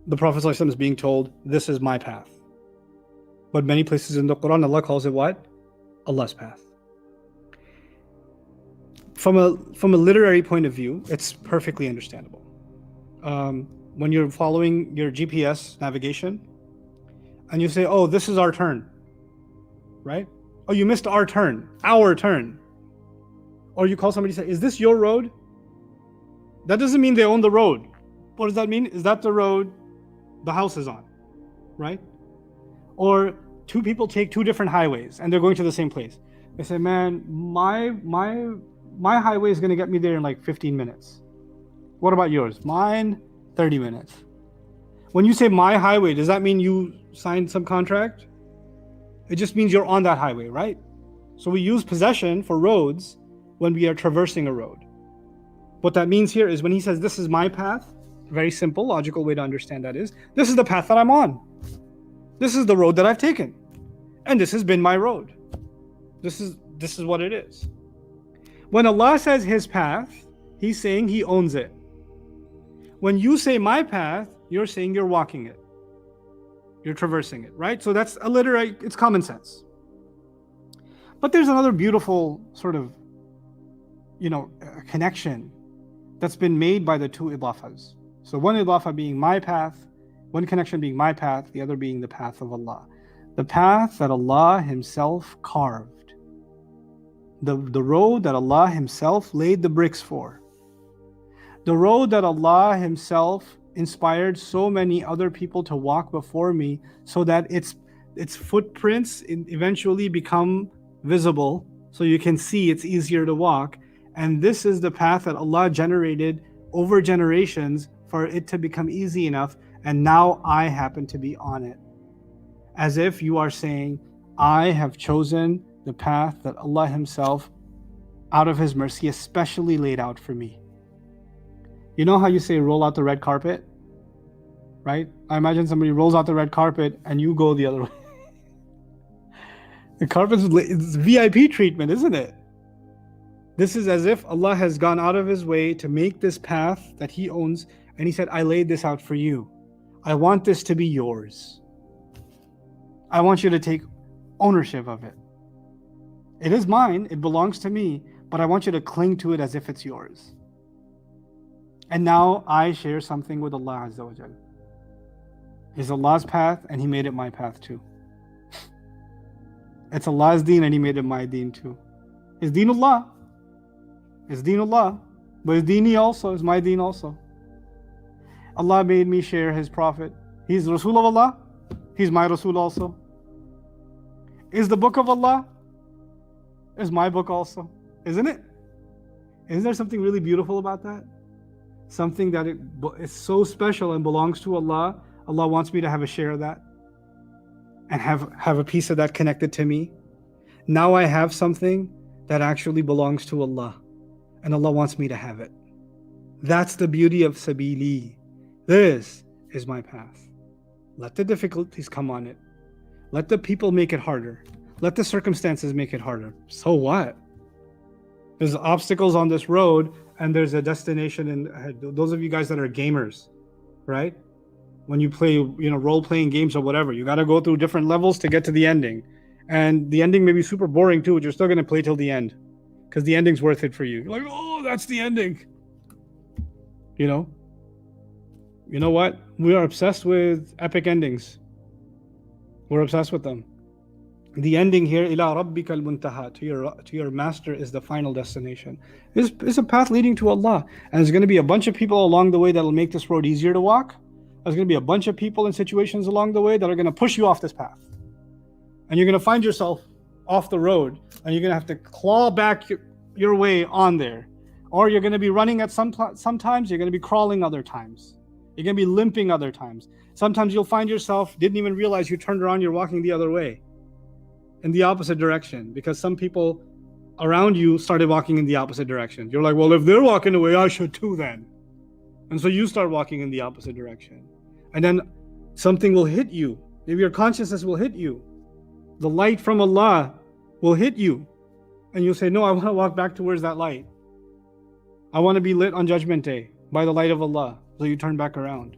the Prophet ﷺ is being told, this is my path. But many places in the Quran, Allah calls it what? Allah's path. From a literary point of view, it's perfectly understandable. When you're following your GPS navigation, and you say, oh, this is our turn, right? Oh, you missed our turn. Or you call somebody and say, is this your road? That doesn't mean they own the road. What does that mean? Is that the road the house is on, right? Or two people take two different highways and they're going to the same place. They say, man, my highway is going to get me there in like 15 minutes. What about yours? Mine, 30 minutes. When you say my highway, does that mean you signed some contract? It just means you're on that highway, right? So we use possession for roads when we are traversing a road. What that means here is when he says, this is my path, very simple, logical way to understand that is, this is the path that I'm on. This is the road that I've taken. And this has been my road. This is what it is. When Allah says his path, he's saying he owns it. When you say my path, you're saying you're walking it. You're traversing it, right? So that's it's common sense. But there's another beautiful sort of, connection that's been made by the two idafas. So one idafa being my path, one connection being my path, the other being the path of Allah. The path that Allah himself carved. The road that Allah himself laid the bricks for. The road that Allah himself inspired so many other people to walk before me so that its footprints eventually become visible so you can see it's easier to walk. And this is the path that Allah generated over generations for it to become easy enough, and now I happen to be on it. As if you are saying, I have chosen the path that Allah himself, out of his mercy, especially laid out for me. You know how you say roll out the red carpet? Right? I imagine somebody rolls out the red carpet and you go the other way. The carpet's VIP treatment, isn't it? This is as if Allah has gone out of his way to make this path that he owns, and he said, I laid this out for you. I want this to be yours. I want you to take ownership of it. It is mine, it belongs to me, but I want you to cling to it as if it's yours. And now I share something with Allah Azza wa Jal. It's Allah's path and he made it my path too. It's Allah's deen and he made it my deen too. It's deenullah. It's deenullah. But it's deeni also, it's my deen also. Allah made me share his prophet. He's Rasul of Allah. He's my Rasul also. Is the book of Allah? Is my book also. Isn't it? Isn't there something really beautiful about that? Something that is so special and belongs to Allah. Allah wants me to have a share of that and have a piece of that connected to me. Now I have something that actually belongs to Allah and Allah wants me to have it. That's the beauty of Sabili. This is my path. Let the difficulties come on it. Let the people make it harder. Let the circumstances make it harder. So what? There's obstacles on this road and there's a destination. And those of you guys that are gamers, right? When you play, role-playing games or whatever, you got to go through different levels to get to the ending. And the ending may be super boring too, but you're still going to play till the end because the ending's worth it for you. You're like, oh, that's the ending. You know what? We are obsessed with epic endings. We're obsessed with them. The ending here, ila rabbika al-muntaha, to your master is the final destination. It's a path leading to Allah. And there's going to be a bunch of people along the way that'll make this road easier to walk. There's going to be a bunch of people in situations along the way that are going to push you off this path. And you're going to find yourself off the road and you're going to have to claw back your way on there. Or you're going to be running at sometimes, you're going to be crawling other times. You're going to be limping other times. Sometimes you'll find yourself, didn't even realize you turned around, you're walking the other way. In the opposite direction. Because some people around you started walking in the opposite direction. You're like, well, if they're walking away, I should too then. And so you start walking in the opposite direction. And then something will hit you. Maybe your consciousness will hit you. The light from Allah will hit you. And you'll say, no, I want to walk back towards that light. I want to be lit on Judgment Day by the light of Allah. So you turn back around.